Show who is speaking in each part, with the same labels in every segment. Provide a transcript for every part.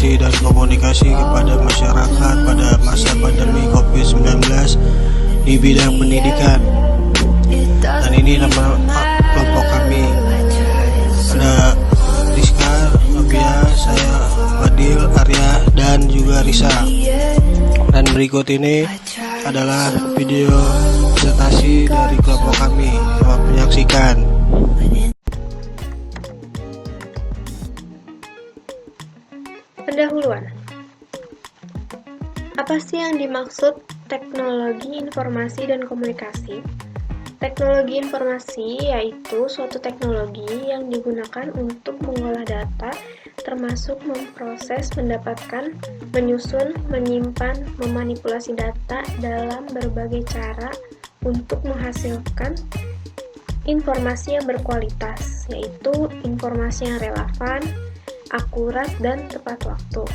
Speaker 1: informasi dan komunikasi kepada masyarakat pada masa pandemi COVID-19 di bidang pendidikan. Dan ini nama kelompok kami. Ada Rizka, Novia, saya, Fadil, Arya, dan juga Risa. Dan berikut ini adalah video presentasi dari kelompok kami. Selamat menyaksikan.
Speaker 2: Pendahuluan. Apa sih yang dimaksud teknologi informasi dan komunikasi? Teknologi informasi yaitu suatu teknologi yang digunakan untuk mengolah data, termasuk memproses, mendapatkan, menyusun, menyimpan, memanipulasi data dalam berbagai cara untuk menghasilkan informasi yang berkualitas, yaitu informasi yang relevan, akurat, dan tepat waktu.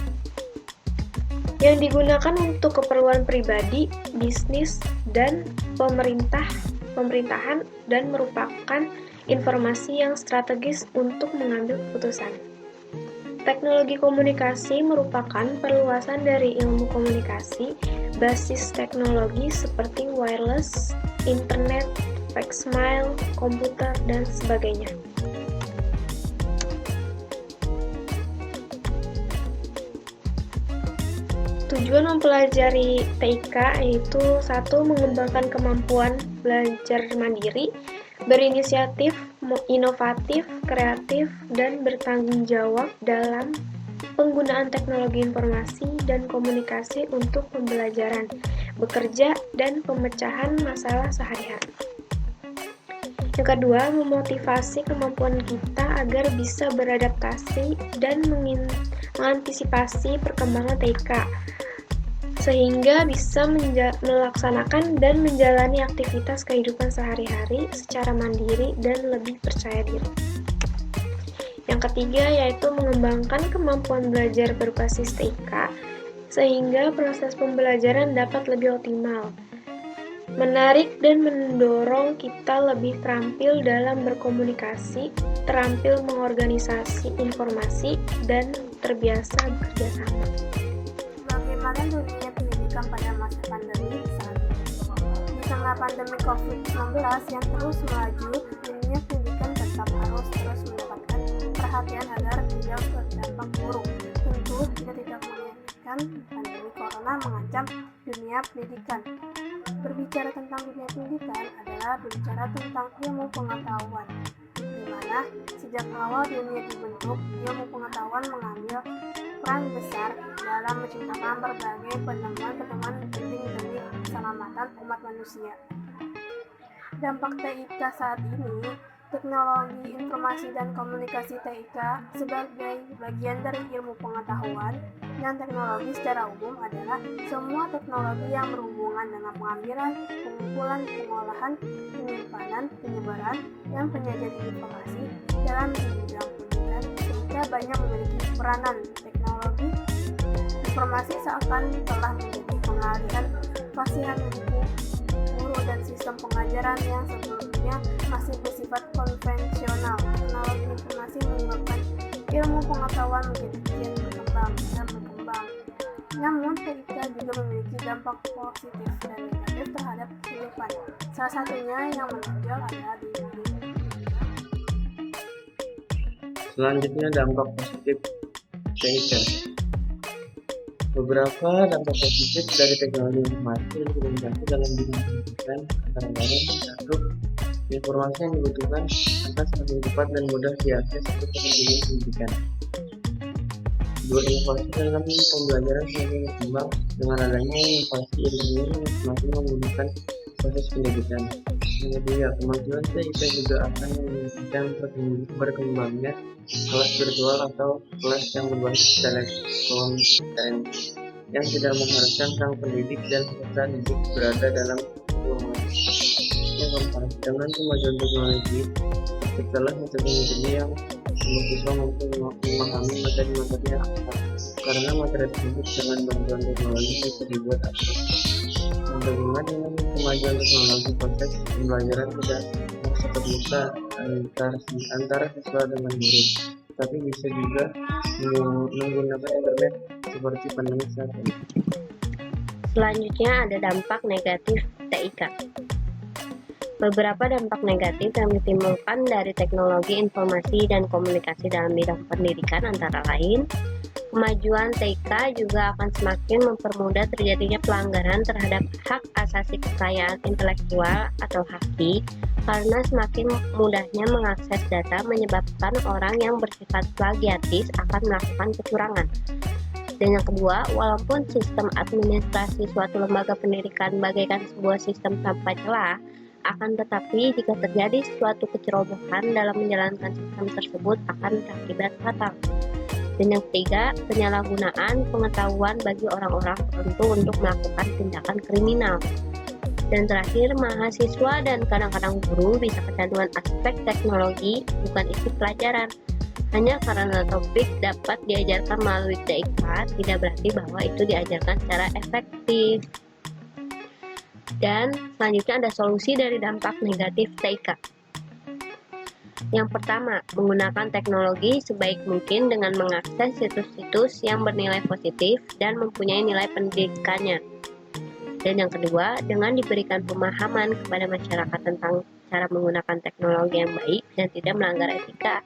Speaker 2: Yang digunakan untuk keperluan pribadi, bisnis, dan pemerintahan dan merupakan informasi yang strategis untuk mengambil keputusan. Teknologi komunikasi merupakan perluasan dari ilmu komunikasi basis teknologi seperti wireless, internet, faxmail, komputer, dan sebagainya. Tujuan mempelajari TIK yaitu 1. Mengembangkan kemampuan belajar mandiri, berinisiatif, inovatif, kreatif, dan bertanggung jawab dalam penggunaan teknologi informasi dan komunikasi untuk pembelajaran, bekerja, dan pemecahan masalah sehari-hari. Yang kedua, memotivasi kemampuan kita agar bisa beradaptasi dan mengantisipasi perkembangan TIK, sehingga bisa melaksanakan dan menjalani aktivitas kehidupan sehari-hari secara mandiri dan lebih percaya diri. Yang ketiga, yaitu mengembangkan kemampuan belajar berbasis TIK, sehingga proses pembelajaran dapat lebih optimal, menarik dan mendorong kita lebih terampil dalam berkomunikasi, terampil mengorganisasi informasi, dan terbiasa bekerja sama.
Speaker 3: Bagaimana dunia pendidikan pada masa pandemi saat ini? Di tengah pandemi COVID-19 yang terus melaju, dunia pendidikan tetap harus terus mendapatkan perhatian agar tidak berdampak buruk. Tentu kita tidak menginginkan pandemi corona mengancam dunia pendidikan. Berbicara tentang dunia pendidikan adalah berbicara tentang ilmu pengetahuan, di mana sejak awal dunia dibentuk, ilmu pengetahuan mengambil peran besar dalam menciptakan berbagai penemuan-penemuan penting demi keselamatan umat manusia. Dampak TIK saat ini, teknologi informasi dan komunikasi TIK sebagai bagian dari ilmu pengetahuan dan teknologi secara umum adalah semua teknologi yang berhubungan dengan pengambilan, pengumpulan, pengolahan, penyimpanan, penyebaran, dan penyajian informasi dalam bidang pendidikan. TIK banyak memiliki peranan. Teknologi informasi seakan telah menjadi pengalihan fasihan buku, guru, dan sistem pengajaran yang sebelumnya masih bersifat konvensional. Teknologi informasi menyebabkan ilmu pengetahuan menjadi kian berkembang dan berkembang. Namun, TIK juga memiliki dampak positif dan negatif terhadap kehidupan. Salah satunya yang menonjol adalah di
Speaker 4: Selanjutnya, dampak positif TIK. Beberapa dampak positif dari teknologi informasi dan komunikasi dalam bidang pendidikan antara lain: 1. Informasi yang dibutuhkan akan semakin cepat dan mudah diakses untuk kepentingan pendidikan. 2. Inovasi dalam pembelajaran semakin berkembang dengan adanya inovasi ilmiah yang semakin memudahkan proses pendidikan. Yang ketiga, kemajuan TIK juga akan memungkinkan berkembangnya kelas virtual atau kelas yang berbasis telekonferensi yang tidak mengharuskan sang pendidik dan peserta didik berada dalam ruangan. Yang keempat, dengan kemajuan teknologi, terciptalah metode-metode yang membuat siswa mampu memahami materi-materi yang abstrak, karena materi tersebut dengan bantuan teknologi bisa dibuat abstrak. Bagaimana dengan kemajuan teknologi, proses pembelajaran tidak tetap muka antara siswa dengan guru. tapi bisa juga menggunakan internet seperti pandemi saat ini.
Speaker 5: Selanjutnya ada dampak negatif TIK. Beberapa dampak negatif yang ditimbulkan dari teknologi informasi dan komunikasi dalam bidang pendidikan antara lain, kemajuan TIK juga akan semakin mempermudah terjadinya pelanggaran terhadap hak asasi kekayaan intelektual atau HAKI, karena semakin mudahnya mengakses data menyebabkan orang yang bersifat plagiatis akan melakukan kecurangan. Dan yang kedua, walaupun sistem administrasi suatu lembaga pendidikan bagaikan sebuah sistem tanpa celah, akan tetapi jika terjadi suatu kecerobohan dalam menjalankan sistem tersebut akan berakibat fatal. Dan yang ketiga, penyalahgunaan pengetahuan bagi orang-orang tertentu untuk melakukan tindakan kriminal. Dan terakhir, mahasiswa dan kadang-kadang guru bisa kecanduan aspek teknologi bukan isi pelajaran. Hanya karena topik dapat diajarkan melalui TIK, tidak berarti bahwa itu diajarkan secara efektif. Dan selanjutnya ada solusi dari dampak negatif TIK. Yang pertama, menggunakan teknologi sebaik mungkin dengan mengakses situs-situs yang bernilai positif dan mempunyai nilai pendidikannya. Dan yang kedua, dengan diberikan pemahaman kepada masyarakat tentang cara menggunakan teknologi yang baik dan tidak melanggar etika,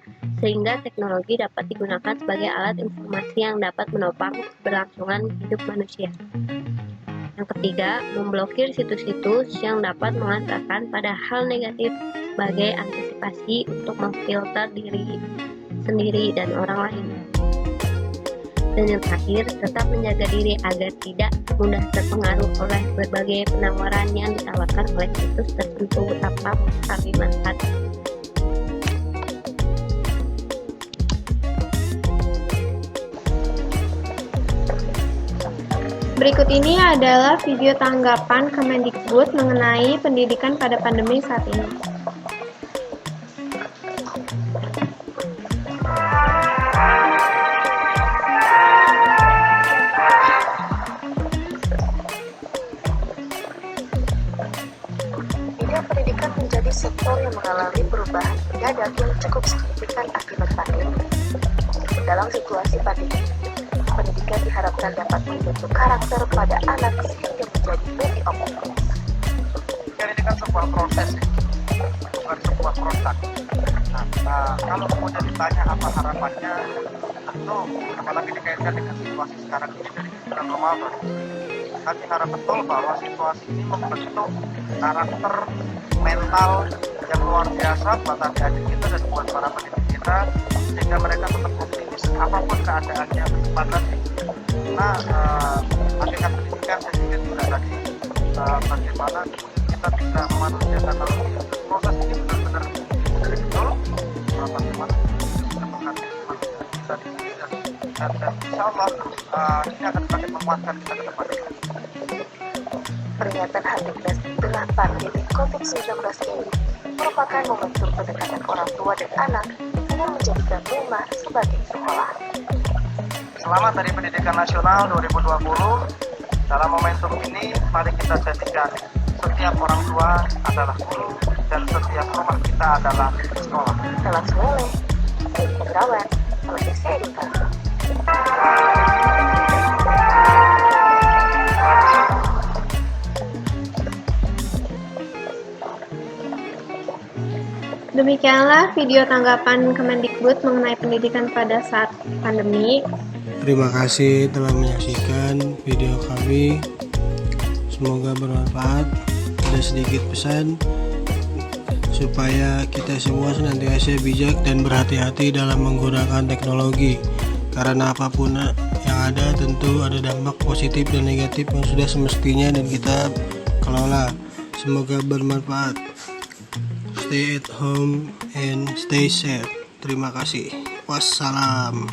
Speaker 5: sehingga teknologi dapat digunakan sebagai alat informasi yang dapat menopang keberlangsungan hidup manusia. Yang ketiga, memblokir situs-situs yang dapat mengantarkan pada hal negatif sebagai antisipasi untuk memfilter diri sendiri dan orang lain. Dan yang terakhir, tetap menjaga diri agar tidak mudah terpengaruh oleh berbagai penawaran yang ditawarkan oleh situs tertentu tanpa mengetahui manfaat.
Speaker 2: Berikut ini adalah video tanggapan Kemendikbud mengenai pendidikan pada pandemi saat ini.
Speaker 6: Bidang pendidikan menjadi sektor yang mengalami perubahan mendadak yang cukup signifikan akibat pandemi. Dalam situasi pandemi, pendidikan diharapkan dapat membentuk karakter pada anak sehingga menjadi lebih optimis.
Speaker 7: Ini kan sebuah proses, bukan sebuah produk. Nah, kalau kemudian ditanya apa harapannya, tentu apalagi dikaitkan dengan situasi sekarang ini dari bulan Ramadan, kami harap betul bahwa situasi ini membentuk karakter mental yang luar biasa buat adik-adik kita dan buat para pendidik kita, sehingga mereka tetap optimis apapun keadaannya kedepannya. Nah, hakikat pendidikan saya pikir juga tadi bagaimana kita bisa memanusiakan proses ini benar-benar betul, bagaimana kita menghadirkan kita di sini dan insya Allah ini akan semakin menguatkan kita ke depan.
Speaker 6: Peringatan Hari tengah pandemi COVID-19 ini merupakan momentum pendekatan orang tua dan anak dengan menjadikan rumah sebagai sekolah.
Speaker 7: Selamat Hari Pendidikan Nasional 2020. Dalam momentum ini, mari kita jadikan setiap orang tua adalah guru dan setiap rumah kita adalah sekolah.
Speaker 6: Salam Soleh, Edi Pegrawan, Televisi Edukasi.
Speaker 2: Demikianlah video tanggapan Kemendikbud mengenai pendidikan pada saat pandemi.
Speaker 1: Terima kasih telah menyaksikan video kami. Semoga bermanfaat. Ada sedikit pesan supaya kita semua senantiasa bijak dan berhati-hati dalam menggunakan teknologi. Karena apapun yang ada tentu ada dampak positif dan negatif yang sudah semestinya dan kita kelola. Semoga bermanfaat. Stay at home and stay safe. Terima kasih. Wassalam.